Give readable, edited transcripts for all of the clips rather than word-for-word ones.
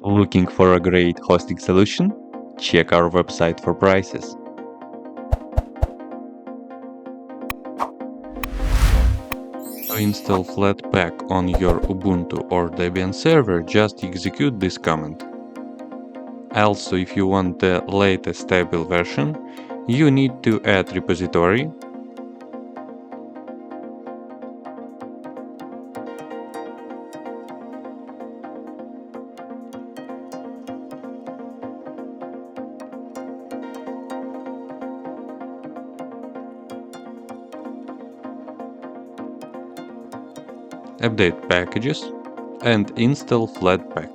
Looking for a great hosting solution? Check our website for prices. To install Flatpak on your Ubuntu or Debian server, just execute this command. Also, if you want the latest stable version, you need to add repository, update packages, and install Flatpak.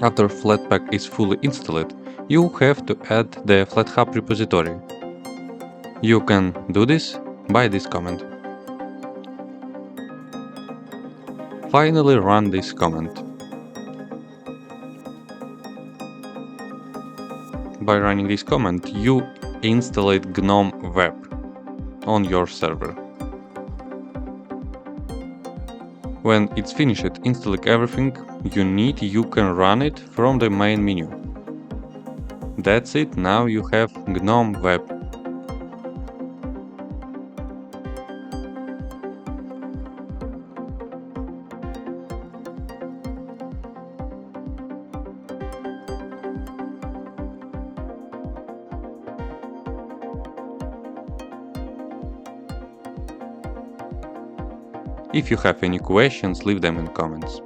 After Flatpak is fully installed, you have to add the flathub repository. You can do this by this command. Finally, run this command. By running this command, you installed GNOME Web on your server. When it's finished installing everything you need, you can run it from the main menu. That's it, now you have GNOME Web. If you have any questions, leave them in comments.